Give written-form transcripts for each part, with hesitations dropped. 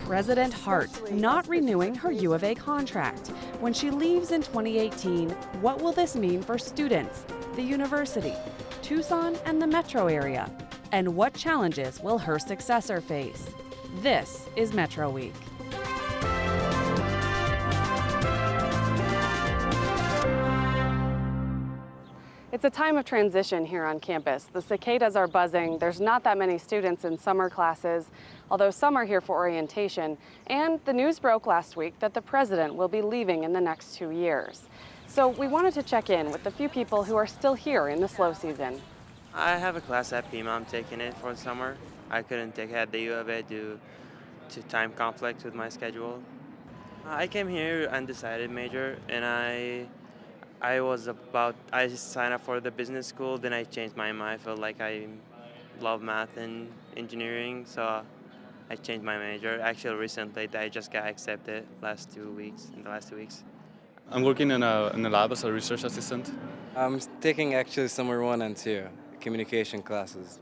President Hart not renewing her U of A contract. When she leaves in 2018, what will this mean for students, the university, Tucson, and the metro area? And what challenges will her successor face? This is Metro Week. It's a time of transition here on campus. The cicadas are buzzing. There's not that many students in summer classes, although some are here for orientation. And the news broke last week that the president will be leaving in the next 2 years. So we wanted to check in with the few people who are still here in the slow season. I have a class at AZPM. I'm taking it for the summer. I couldn't take it at the U of A due to time conflict with my schedule. I came here undecided major, and I signed up for the business school, then I changed my mind. I felt like I love math and engineering, so I changed my major. Actually, recently, I just got accepted in the last 2 weeks. I'm working in a lab as a research assistant. I'm taking actually summer 1 and 2, communication classes.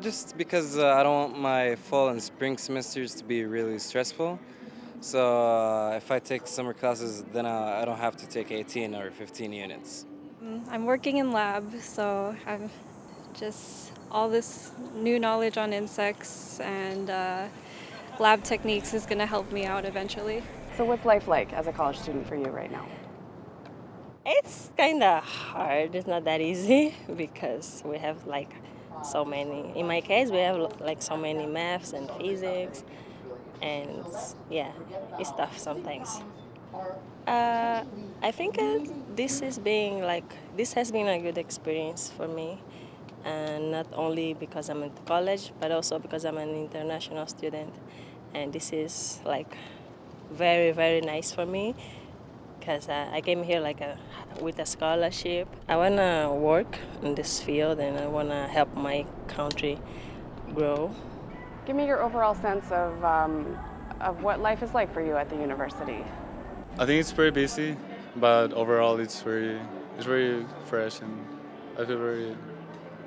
Just because I don't want my fall and spring semesters to be really stressful. So if I take summer classes, then I don't have to take 18 or 15 units. I'm working in lab, so I'm just all this new knowledge on insects and lab techniques is going to help me out eventually. So what's life like as a college student for you right now? It's kind of hard. It's not that easy because we have so many. In my case, we have so many maths and physics. And yeah, it's tough sometimes. I think this has been a good experience for me, and not only because I'm in college, but also because I'm an international student, and this is very, very nice for me because I came here with a scholarship. I wanna work in this field, and I wanna help my country grow. Give me your overall sense of what life is like for you at the university. I think it's pretty busy, but overall it's very fresh, and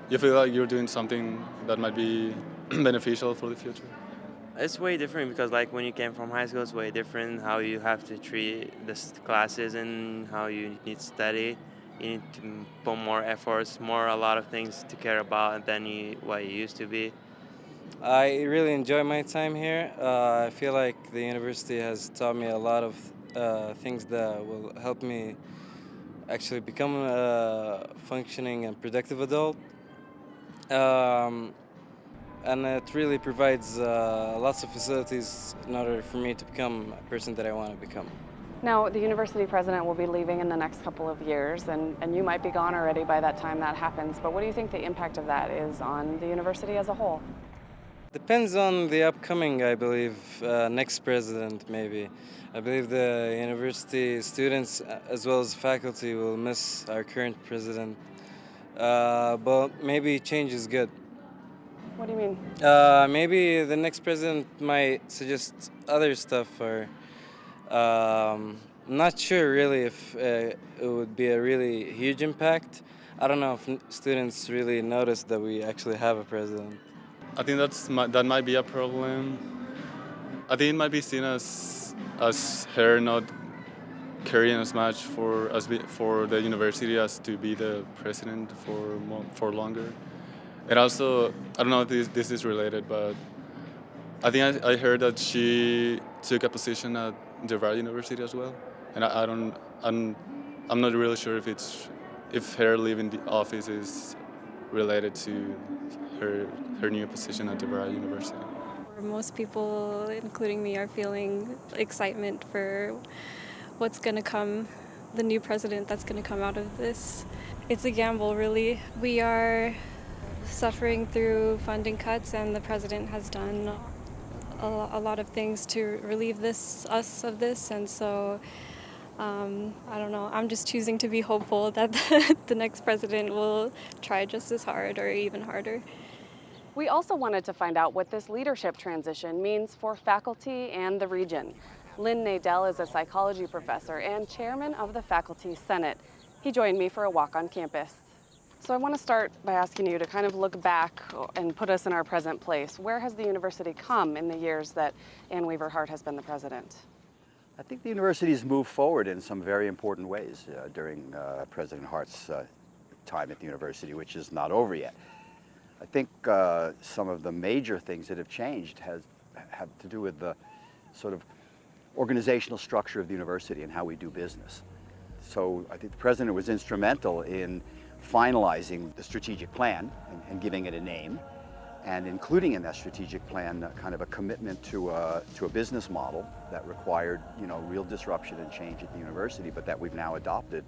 you feel like you're doing something that might be beneficial for the future. It's way different because when you came from high school, it's way different how you have to treat the classes and how you need to study. You need to put more efforts, a lot of things to care about than what you used to be. I really enjoy my time here. I feel like the university has taught me a lot of things that will help me actually become a functioning and productive adult. And it really provides lots of facilities in order for me to become a person that I want to become. Now, the university president will be leaving in the next couple of years, and you might be gone already by that time that happens, but what do you think the impact of that is on the university as a whole? Depends on the upcoming, I believe, next president maybe. I believe the university students as well as faculty will miss our current president, but maybe change is good. What do you mean? Maybe the next president might suggest other stuff, or I'm not sure really if it would be a really huge impact. I don't know if students really notice that we actually have a president. I think that might be a problem. I think it might be seen as her not caring as much for the university as to be the president for longer. And also, I don't know if this is related, but I think I heard that she took a position at DeVry University as well, and I'm not really sure if her leaving the office is related to her new position at DeVry University. Most people, including me, are feeling excitement for what's going to come, the new president that's going to come out of this. It's a gamble, really. We are suffering through funding cuts, and the president has done a lot of things to relieve us of this, and so I don't know. I'm just choosing to be hopeful that the next president will try just as hard or even harder. We also wanted to find out what this leadership transition means for faculty and the region. Lynn Nadell is a psychology professor and chairman of the Faculty Senate. He joined me for a walk on campus. So I want to start by asking you to kind of look back and put us in our present place. Where has the university come in the years that Ann Weaver Hart has been the president? I think the university has moved forward in some very important ways during President Hart's time at the university, which is not over yet. I think some of the major things that have changed have to do with the sort of organizational structure of the university and how we do business. So I think the president was instrumental in finalizing the strategic plan and giving it a name, and including in that strategic plan kind of a commitment to a business model that required, real disruption and change at the university, but that we've now adopted,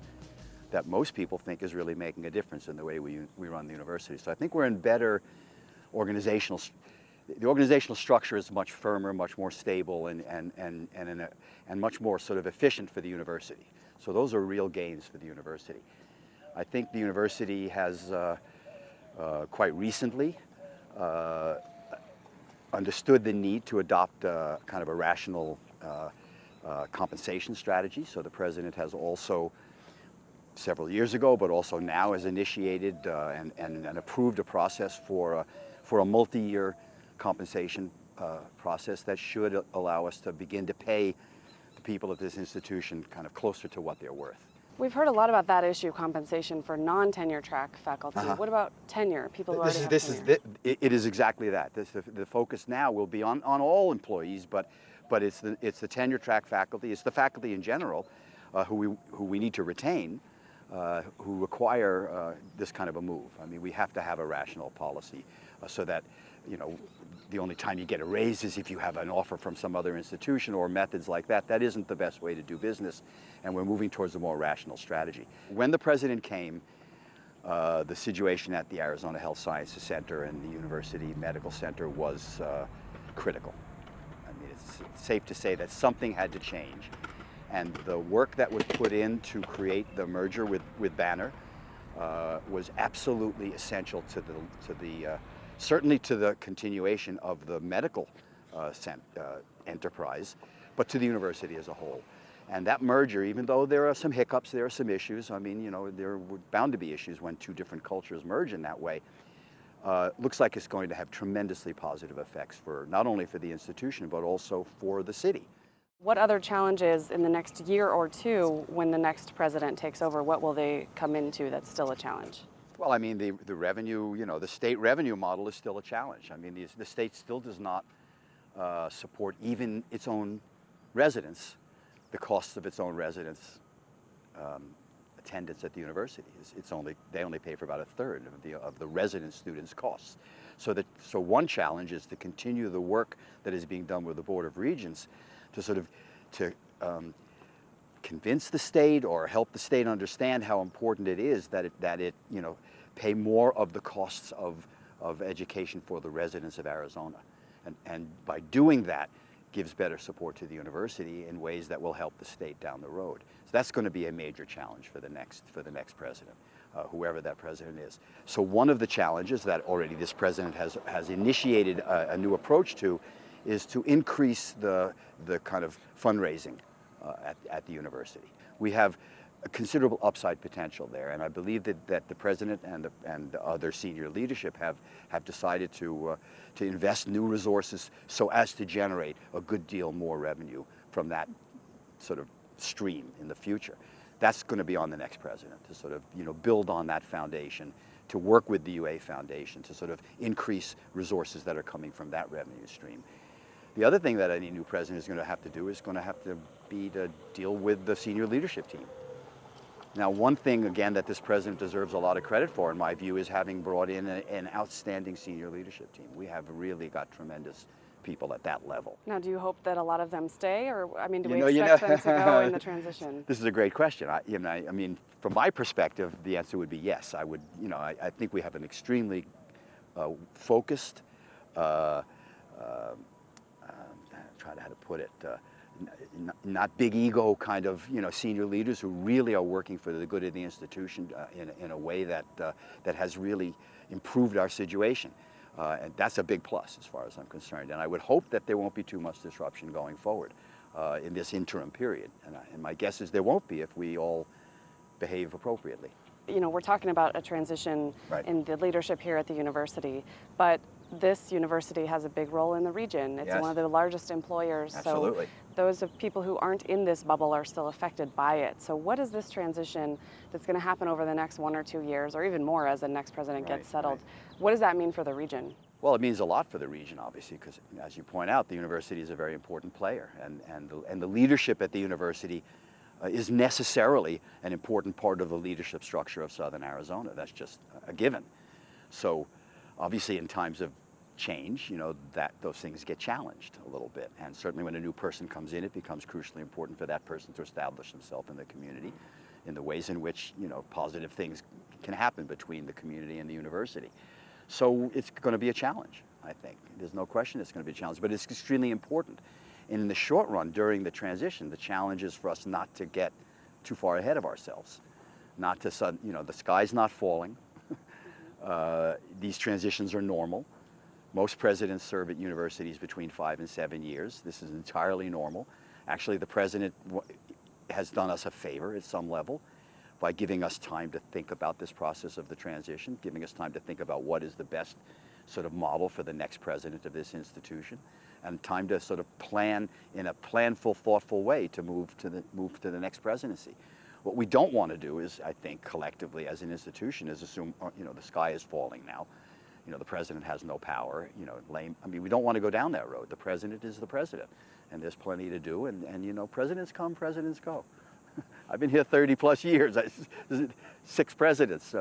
that most people think is really making a difference in the way we run the university. So I think we're in better the organizational structure is much firmer, much more stable, and much more sort of efficient for the university. So those are real gains for the university. I think the university has quite recently understood the need to adopt kind of a rational compensation strategy. So the president has also, several years ago, but also now has initiated and approved a process for a multi-year compensation process that should allow us to begin to pay the people of this institution kind of closer to what they're worth. We've heard a lot about that issue, compensation for non-tenure track faculty. What about tenure, people who already have tenure? It is exactly that. The focus now will be on all employees, but it's the tenure track faculty, it's the faculty in general who we need to retain, who require this kind of a move. I mean, we have to have a rational policy so that, the only time you get a raise is if you have an offer from some other institution or methods like that. That isn't the best way to do business, and we're moving towards a more rational strategy. When the president came, the situation at the Arizona Health Sciences Center and the University Medical Center was critical. I mean, it's safe to say that something had to change, and the work that was put in to create the merger with Banner was absolutely essential to the certainly to the continuation of the medical enterprise, but to the university as a whole. And that merger, even though there are some hiccups, there are some issues, I mean, there were bound to be issues when two different cultures merge in that way, looks like it's going to have tremendously positive effects for not only for the institution, but also for the city. What other challenges in the next year or two when the next president takes over, what will they come into that's still a challenge? Well, I mean, the revenue, the state revenue model is still a challenge. I mean, the state still does not support even its own residents, the costs of its own residents' attendance at the university. They only pay for about a third of the resident students' costs. So one challenge is to continue the work that is being done with the Board of Regents to convince the state or help the state understand how important it is that it pay more of the costs of education for the residents of Arizona, and by doing that gives better support to the university in ways that will help the state down the road. So that's going to be a major challenge for the next president, whoever that president is. So one of the challenges that already this president has initiated a new approach to is to increase the kind of fundraising at the university. We have a considerable upside potential there, and I believe that the president and the other senior leadership have decided to invest new resources so as to generate a good deal more revenue from that sort of stream in the future. That's going to be on the next president to sort of build on that foundation, to work with the UA Foundation to sort of increase resources that are coming from that revenue stream. The other thing that any new president is going to have to do is going to have to deal with the senior leadership team. Now, one thing, again, that this president deserves a lot of credit for, in my view, is having brought in an outstanding senior leadership team. We have really got tremendous people at that level. Now, do you hope that a lot of them stay, or do we expect them to go in the transition? This is a great question. I mean, from my perspective, the answer would be yes. I would, I think we have an extremely focused, try to how to put it, not big ego kind of senior leaders who really are working for the good of the institution in a way that has really improved our situation. And that's a big plus as far as I'm concerned. And I would hope that there won't be too much disruption going forward in this interim period. And my guess is there won't be if we all behave appropriately. we're talking about a transition Right. in the leadership here at the university, but this university has a big role in the region. It's Yes. one of the largest employers. Absolutely. So those of people who aren't in this bubble are still affected by it. So what is this transition that's going to happen over the next 1 or 2 years, or even more as the next president Right, gets settled? right. What does that mean for the region? Well, it means a lot for the region, obviously, because as you point out, the university is a very important player, and the leadership at the university is necessarily an important part of the leadership structure of Southern Arizona. That's just a given. So, obviously, in times of change, that those things get challenged a little bit, and certainly when a new person comes in, it becomes crucially important for that person to establish himself in the community, in the ways in which positive things can happen between the community and the university. So it's going to be a challenge, I think. There's no question it's going to be a challenge, but it's extremely important. And in the short run, during the transition, the challenge is for us not to get too far ahead of ourselves, not to, the sky's not falling. These transitions are normal. Most presidents serve at universities between 5 and 7 years. This is entirely normal. Actually, the president has done us a favor at some level by giving us time to think about this process of the transition, giving us time to think about what is the best sort of model for the next president of this institution, and time to sort of plan in a planful, thoughtful way to move to the next presidency. What we don't want to do is, I think, collectively as an institution, is assume the sky is falling now. The president has no power. We don't want to go down that road. The president is the president, and there's plenty to do. And presidents come, presidents go. I've been here 30 plus years. 6 presidents.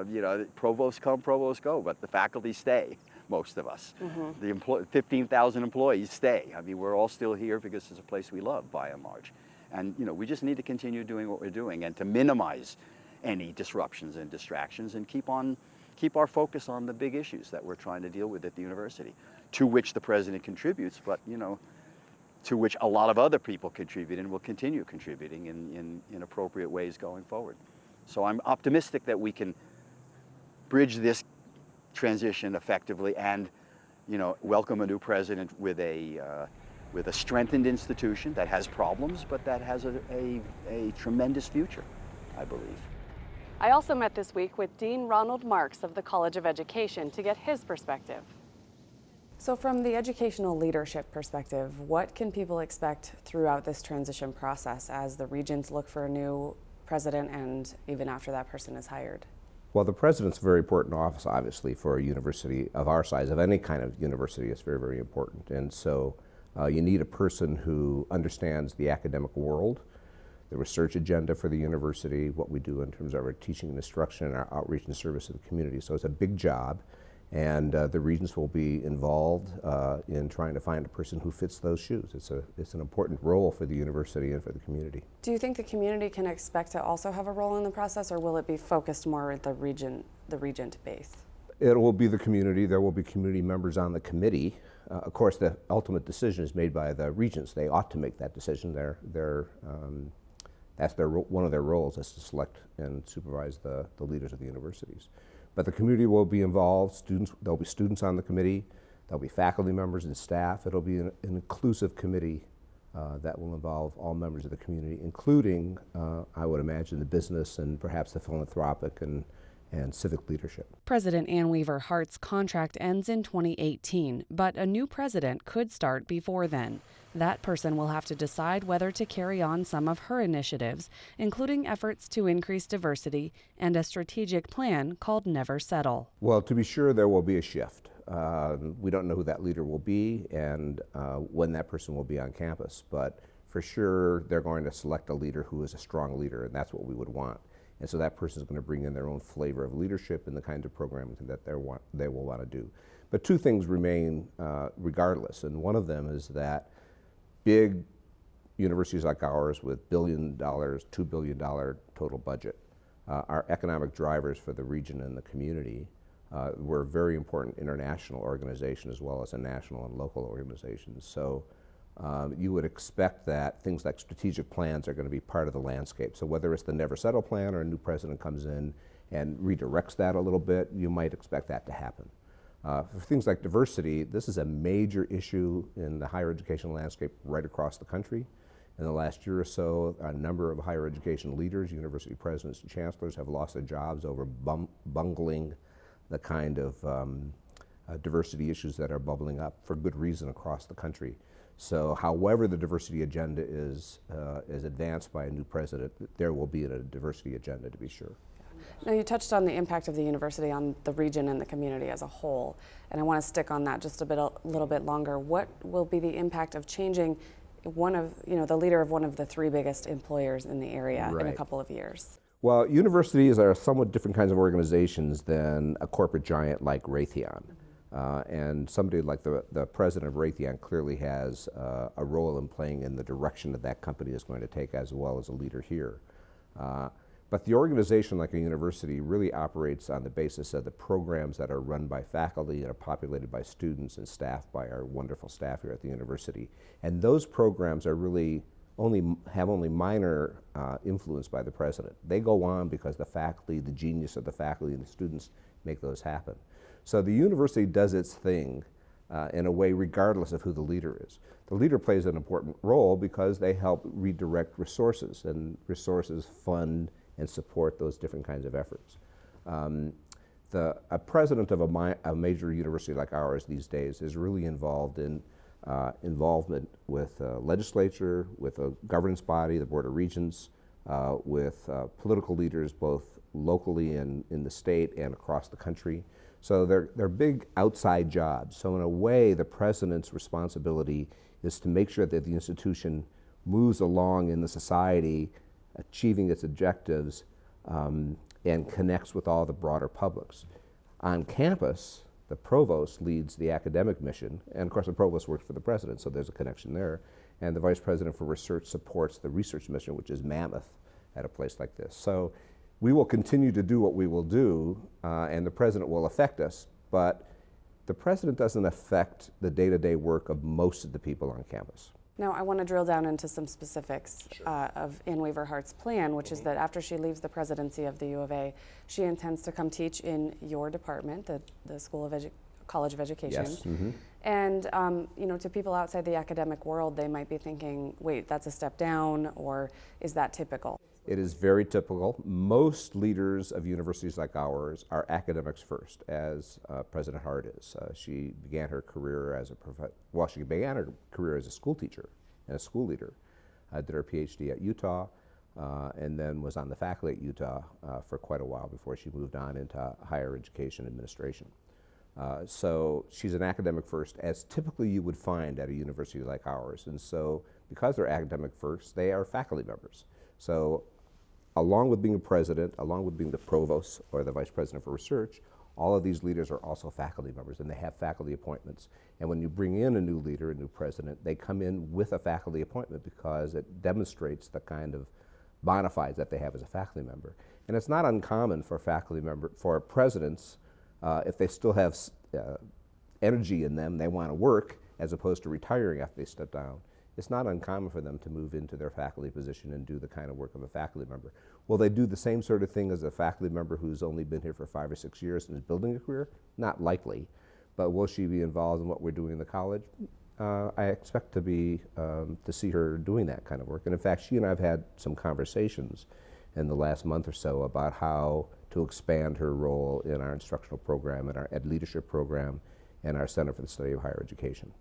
Provosts come, provosts go, but the faculty stay. Most of us. Mm-hmm. The 15,000 employees stay. We're all still here because it's a place we love, by and large. And we just need to continue doing what we're doing and to minimize any disruptions and distractions and keep our focus on the big issues that we're trying to deal with at the university, to which the president contributes, but to which a lot of other people contribute and will continue contributing in appropriate ways going forward. So I'm optimistic that we can bridge this transition effectively and welcome a new president with a strengthened institution that has problems, but that has a tremendous future, I believe. I also met this week with Dean Ronald Marks of the College of Education to get his perspective. So from the educational leadership perspective, what can people expect throughout this transition process as the regents look for a new president and even after that person is hired? Well, the president's a very important office, obviously, for a university of our size, of any kind of university. It's very, very important. And so you need a person who understands the academic world, the research agenda for the university, what we do in terms of our teaching and instruction and our outreach and service to the community. So it's a big job, and the regents will be involved in trying to find a person who fits those shoes. It's an important role for the university and for the community. Do you think the community can expect to also have a role in the process, or will it be focused more at the regent base? It will be the community. There will be community members on the committee. Of course, the ultimate decision is made by the regents. They ought to make that decision. That's one of their roles, is to select and supervise the leaders of the universities. But the community will be involved. There'll be students on the committee. There'll be faculty members and staff. It'll be an inclusive committee that will involve all members of the community, including, I would imagine, the business and perhaps the philanthropic and civic leadership. President Ann Weaver Hart's contract ends in 2018, but a new president could start before then. That person will have to decide whether to carry on some of her initiatives, including efforts to increase diversity and a strategic plan called Never Settle. Well, to be sure, there will be a shift. We don't know who that leader will be and when that person will be on campus, but for sure they're going to select a leader who is a strong leader, and that's what we would want. And so that person is going to bring in their own flavor of leadership and the kinds of programs that they will want to do. But 2 things remain regardless, and one of them is that big universities like ours with $1 billion, $2 billion total budget are economic drivers for the region and the community. We're a very important international organization as well as a national and local organization. So you would expect that things like strategic plans are going to be part of the landscape. So whether it's the Never Settle plan or a new president comes in and redirects that a little bit, you might expect that to happen. For things like diversity, this is a major issue in the higher education landscape right across the country. In the last year or so, a number of higher education leaders, university presidents and chancellors have lost their jobs over bungling the kind of diversity issues that are bubbling up for good reason across the country. So however the diversity agenda is advanced by a new president, there will be a diversity agenda, to be sure. Now, you touched on the impact of the university on the region and the community as a whole, and I want to stick on that just a little bit longer. What will be the impact of changing the leader of one of the three biggest employers in the area in a couple of years? Well, universities are somewhat different kinds of organizations than a corporate giant like Raytheon. And somebody like the president of Raytheon clearly has a role in playing in the direction that that company is going to take, as well as a leader here. But the organization like a university really operates on the basis of the programs that are run by faculty and are populated by students and staffed by our wonderful staff here at the university. And those programs are really have only minor influence by the president. They go on because the faculty, the genius of the faculty and the students make those happen. So the university does its thing in a way regardless of who the leader is. The leader plays an important role because they help redirect resources, and resources fund and support those different kinds of efforts. A president of a major university like ours these days is really involved in involvement with legislature, with a governance body, the Board of Regents, with political leaders both locally and in the state and across the country. So they're big outside jobs. So in a way, the president's responsibility is to make sure that the institution moves along in the society, achieving its objectives, and connects with all the broader publics. On campus, the provost leads the academic mission, and of course the provost works for the president, so there's a connection there. And the vice president for research supports the research mission, which is mammoth at a place like this. So we will continue to do what we will do, and the president will affect us, but the president doesn't affect the day-to-day work of most of the people on campus. Now, I want to drill down into some specifics of Ann Weaver Hart's plan, which is that after she leaves the presidency of the U of A, she intends to come teach in your department, the School of College of Education. Yes. Mm-hmm. And to people outside the academic world, they might be thinking, wait, that's a step down, or is that typical? It is very typical. Most leaders of universities like ours are academics first, as President Hart is. She began her career as she began her career as a school teacher and a school leader. Did her PhD at Utah, and then was on the faculty at Utah for quite a while before she moved on into higher education administration. So she's an academic first, as typically you would find at a university like ours. And so because they're academic first, they are faculty members. So along with being a president, along with being the provost or the vice president for research, all of these leaders are also faculty members, and they have faculty appointments. And when you bring in a new leader, a new president, they come in with a faculty appointment because it demonstrates the kind of bona fides that they have as a faculty member. And it's not uncommon for presidents, if they still have energy in them, they want to work, as opposed to retiring after they step down. It's not uncommon for them to move into their faculty position and do the kind of work of a faculty member. Will they do the same sort of thing as a faculty member who's only been here for 5 or 6 years and is building a career? Not likely. But will she be involved in what we're doing in the college? I expect to see her doing that kind of work. And in fact, she and I have had some conversations in the last month or so about how to expand her role in our instructional program and our Ed Leadership program and our Center for the Study of Higher Education.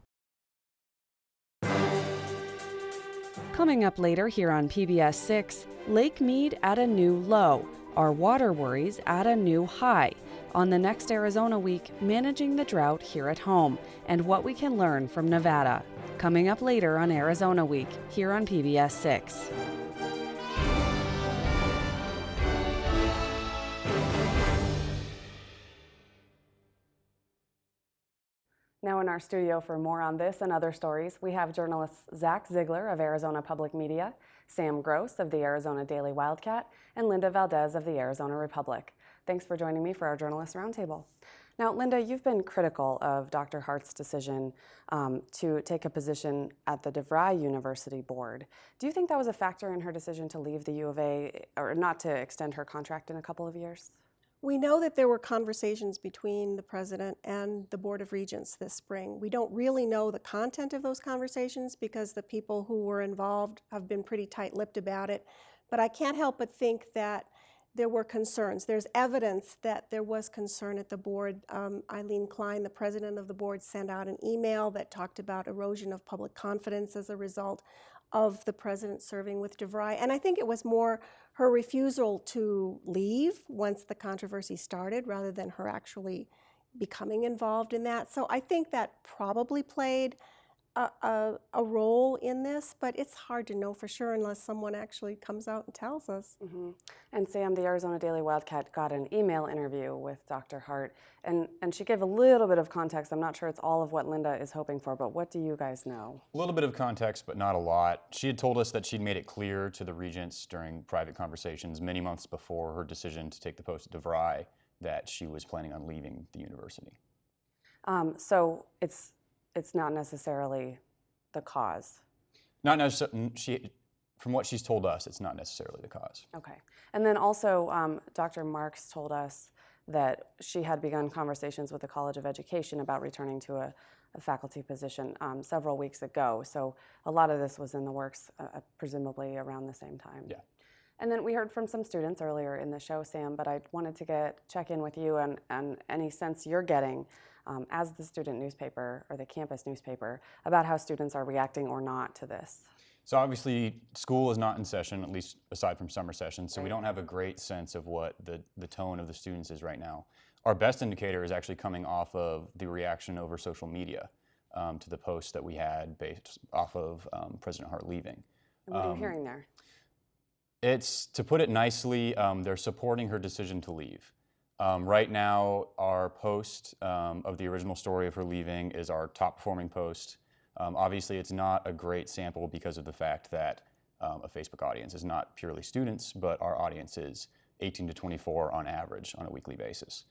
Coming up later here on PBS 6, Lake Mead at a new low, our water worries at a new high. On the next Arizona Week, managing the drought here at home and what we can learn from Nevada. Coming up later on Arizona Week here on PBS 6. Now in our studio for more on this and other stories, we have journalists Zach Ziegler of Arizona Public Media, Sam Gross of the Arizona Daily Wildcat, and Linda Valdez of the Arizona Republic. Thanks for joining me for our Journalist Roundtable. Now, Linda, you've been critical of Dr. Hart's decision to take a position at the DeVry University Board. Do you think that was a factor in her decision to leave the U of A, or not to extend her contract in a couple of years? We know that there were conversations between the president and the Board of Regents this spring. We don't really know the content of those conversations because the people who were involved have been pretty tight-lipped about it. But I can't help but think that there were concerns. There's evidence that there was concern at the board. Eileen Klein, the president of the board, sent out an email that talked about erosion of public confidence as a result of the president serving with DeVry. And I think it was more her refusal to leave once the controversy started rather than her actually becoming involved in that. So I think that probably played a role in this, but it's hard to know for sure unless someone actually comes out and tells us. Mm-hmm. And Sam, the Arizona Daily Wildcat got an email interview with Dr. Hart, and she gave a little bit of context. I'm not sure it's all of what Linda is hoping for, but what do you guys know? A little bit of context, but not a lot. She had told us that she'd made it clear to the regents during private conversations many months before her decision to take the post at DeVry that she was planning on leaving the university. So it's not necessarily the cause. Not necessarily. From what she's told us, it's not necessarily the cause. Okay. And then also, Dr. Marks told us that she had begun conversations with the College of Education about returning to a faculty position several weeks ago. So a lot of this was in the works, presumably around the same time. Yeah. And then we heard from some students earlier in the show, Sam, but I wanted to check in with you and any sense you're getting as the student newspaper or the campus newspaper about how students are reacting or not to this. So obviously, school is not in session, at least aside from summer session, so we don't have a great sense of what the tone of the students is right now. Our best indicator is actually coming off of the reaction over social media to the post that we had based off of President Hart leaving. And what are you hearing there? It's, to put it nicely, they're supporting her decision to leave. Right now, our post of the original story of her leaving is our top performing post. Obviously, it's not a great sample because of the fact that a Facebook audience is not purely students, but our audience is 18 to 24 on average on a weekly basis.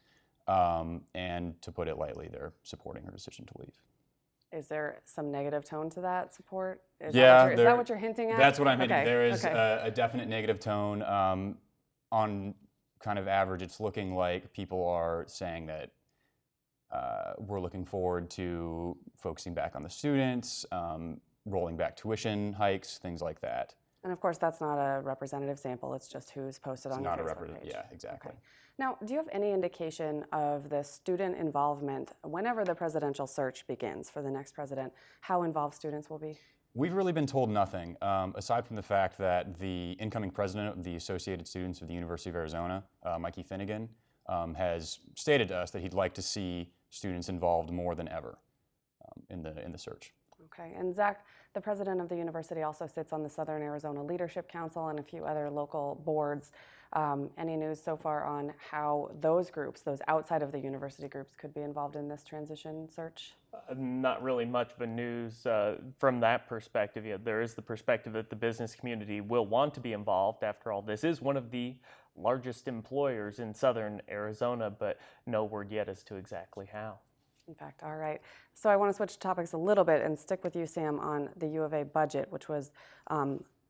And to put it lightly, they're supporting her decision to leave. Is there some negative tone to that support? Is Yeah, that what you're hinting at? That's what I'm hinting. Okay. There is a definite negative tone. On kind of average, it's looking like people are saying that we're looking forward to focusing back on the students, rolling back tuition hikes, things like that. And of course, that's not a representative sample. It's just who's posted on your Facebook page. It's not a representative, yeah, exactly. Okay. Now, do you have any indication of the student involvement whenever the presidential search begins for the next president, how involved students will be? We've really been told nothing, aside from the fact that the incoming president of the Associated Students of the University of Arizona, Mikey Finnegan, has stated to us that he'd like to see students involved more than ever in the search. Okay, and Zach, the president of the university also sits on the Southern Arizona Leadership Council and a few other local boards. Any news so far on how those groups, those outside of the university groups, could be involved in this transition search? Not really much of a news from that perspective. Yeah, there is the perspective that the business community will want to be involved. After all, this is one of the largest employers in Southern Arizona, but no word yet as to exactly how. In fact, all right. So I want to switch topics a little bit and stick with you, Sam, on the U of A budget, which was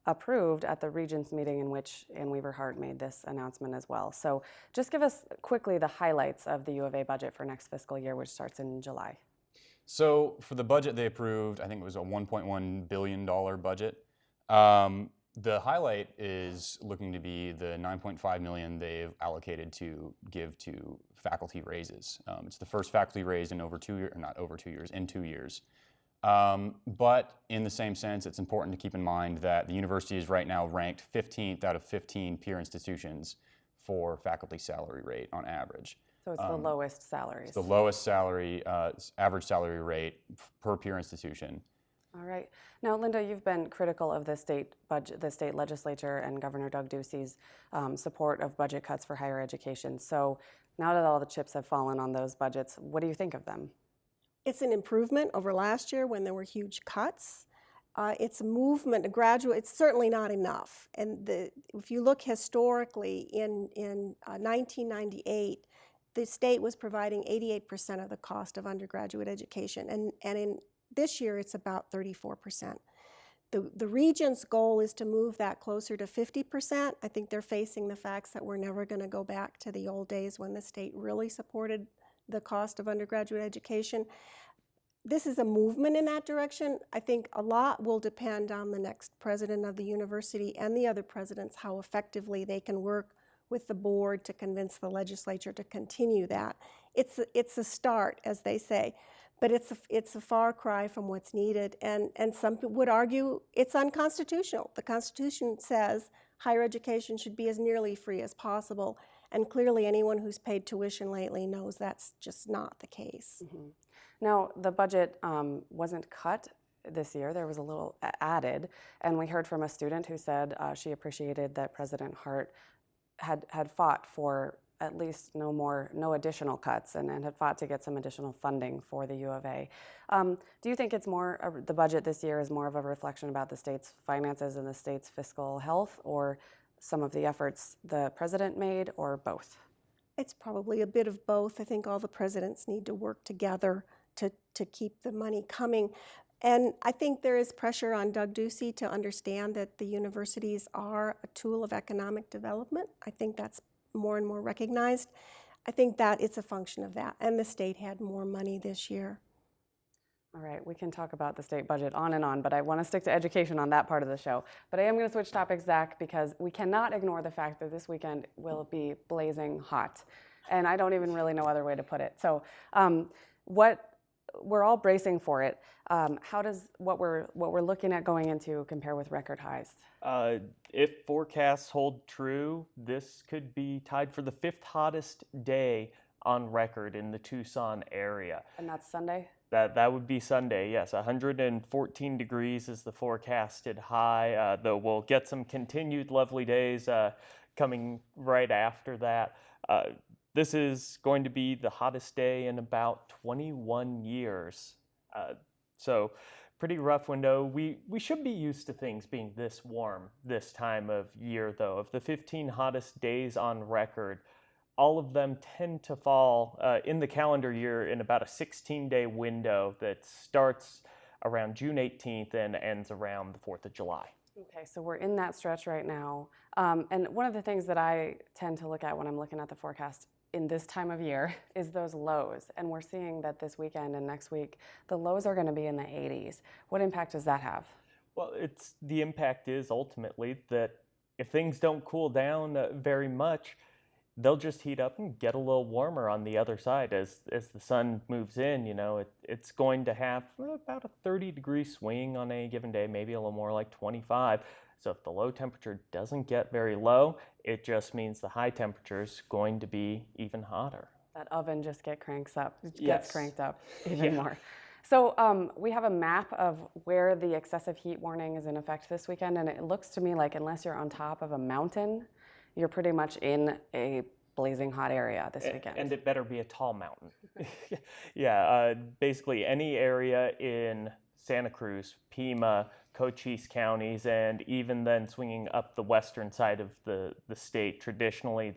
approved at the Regents meeting in which Ann Weaver Hart made this announcement as well. So just give us quickly the highlights of the U of A budget for next fiscal year, which starts in July. So for the budget they approved, I think it was a $1.1 billion budget. The highlight is looking to be the $9.5 million they've allocated to give to faculty raises. It's the first faculty raise in over 2 years, or not over 2 years, in 2 years. But in the same sense, it's important to keep in mind that the university is right now ranked 15th out of 15 peer institutions for faculty salary rate on average. So it's the lowest salaries. It's the lowest salary, average salary rate per peer institution. All right. Now, Linda, you've been critical of the state budget, the state legislature and Governor Doug Ducey's support of budget cuts for higher education. So now that all the chips have fallen on those budgets, what do you think of them? It's an improvement over last year when there were huge cuts. It's a movement, a gradual. It's certainly not enough. And if you look historically, in 1998, the state was providing 88% of the cost of undergraduate education, and in this year, it's about 34%. The region's goal is to move that closer to 50%. I think they're facing the facts that we're never going to go back to the old days when the state really supported the cost of undergraduate education. This is a movement in that direction. I think a lot will depend on the next president of the university and the other presidents, how effectively they can work with the board to convince the legislature to continue that. It's a start, as they say, but it's a far cry from what's needed, and some people would argue it's unconstitutional. The Constitution says higher education should be as nearly free as possible, and clearly anyone who's paid tuition lately knows that's just not the case. Mm-hmm. Now, the budget wasn't cut this year. There was a little added, and we heard from a student who said she appreciated that President Hart had fought for at least no additional cuts and had fought to get some additional funding for the U of A. Do you think it's more, the budget this year is more of a reflection about the state's finances and the state's fiscal health, or some of the efforts the president made, or both? It's probably a bit of both. I think all the presidents need to work together to keep the money coming. And I think there is pressure on Doug Ducey to understand that the universities are a tool of economic development. I think that's more and more recognized. I think that it's a function of that. And the state had more money this year. All right, we can talk about the state budget on and on, but I want to stick to education on that part of the show. But I am going to switch topics, Zach, because we cannot ignore the fact that this weekend will be blazing hot. And I don't even really know other way to put it. So we're all bracing for it. How does what we're looking at going into compare with record highs? If forecasts hold true, this could be tied for the 5th hottest day on record in the Tucson area. And that's Sunday? That would be Sunday, yes. 114 degrees is the forecasted high, though we'll get some continued lovely days coming right after that. This is going to be the hottest day in about 21 years. So pretty rough window. We should be used to things being this warm this time of year, though. Of the 15 hottest days on record, all of them tend to fall in the calendar year in about a 16-day window that starts around June 18th and ends around the 4th of July. Okay, so we're in that stretch right now. And one of the things that I tend to look at when I'm looking at the forecast in this time of year is those lows. And we're seeing that this weekend and next week, the lows are going to be in the 80s. What impact does that have? Well, the impact is ultimately that if things don't cool down very much, they'll just heat up and get a little warmer on the other side as the sun moves in. You know, it's going to have about a 30-degree swing on any given day, maybe a little more like 25. So if the low temperature doesn't get very low, it just means the high temperature is going to be even hotter. That oven just gets cranked up even Yeah. more. So we have a map of where the excessive heat warning is in effect this weekend, and it looks to me like unless you're on top of a mountain, you're pretty much in a blazing hot area this weekend. And it better be a tall mountain. Yeah, basically any area in Santa Cruz, Pima, Cochise counties, and even then swinging up the western side of the state, traditionally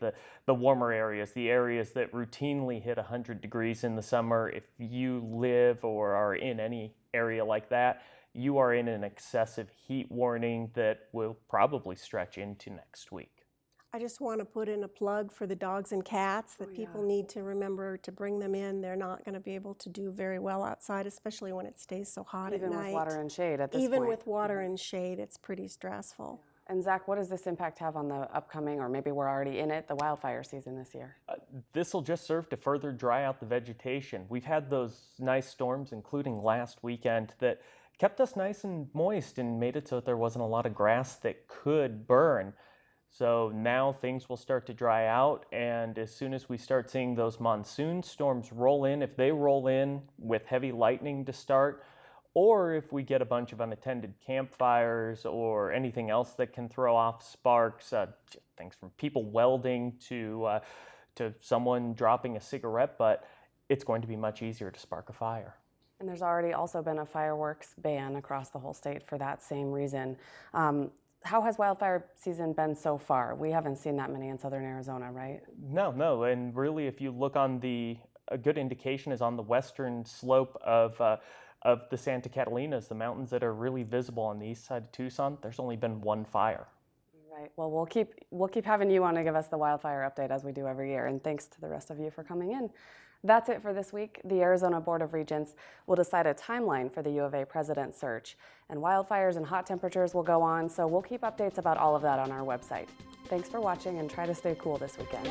the warmer areas, the areas that routinely hit 100 degrees in the summer. If you live or are in any area like that, you are in an excessive heat warning that will probably stretch into next week. I just want to put in a plug for the dogs and cats that people need to remember to bring them in. They're not going to be able to do very well outside, especially when it stays so hot at night. Even with water and shade at this point. Even with water and shade, it's pretty stressful. And Zach, what does this impact have on the upcoming, or maybe we're already in it, the wildfire season this year? This will just serve to further dry out the vegetation. We've had those nice storms, including last weekend, that kept us nice and moist and made it so that there wasn't a lot of grass that could burn. So now things will start to dry out, and as soon as we start seeing those monsoon storms roll in, if they roll in with heavy lightning to start, or if we get a bunch of unattended campfires or anything else that can throw off sparks, things from people welding to someone dropping a cigarette butt, it's going to be much easier to spark a fire. And there's already also been a fireworks ban across the whole state for that same reason. How has wildfire season been so far? We haven't seen that many in southern Arizona, right? No, and really if you look on a good indication is on the western slope of of the Santa Catalinas, the mountains that are really visible on the east side of Tucson, there's only been one fire. Right. Well, we'll keep having you on to give us the wildfire update as we do every year. And thanks to the rest of you for coming in. That's it for this week. The Arizona Board of Regents will decide a timeline for the U of A president search. And wildfires and hot temperatures will go on, so we'll keep updates about all of that on our website. Thanks for watching, and try to stay cool this weekend.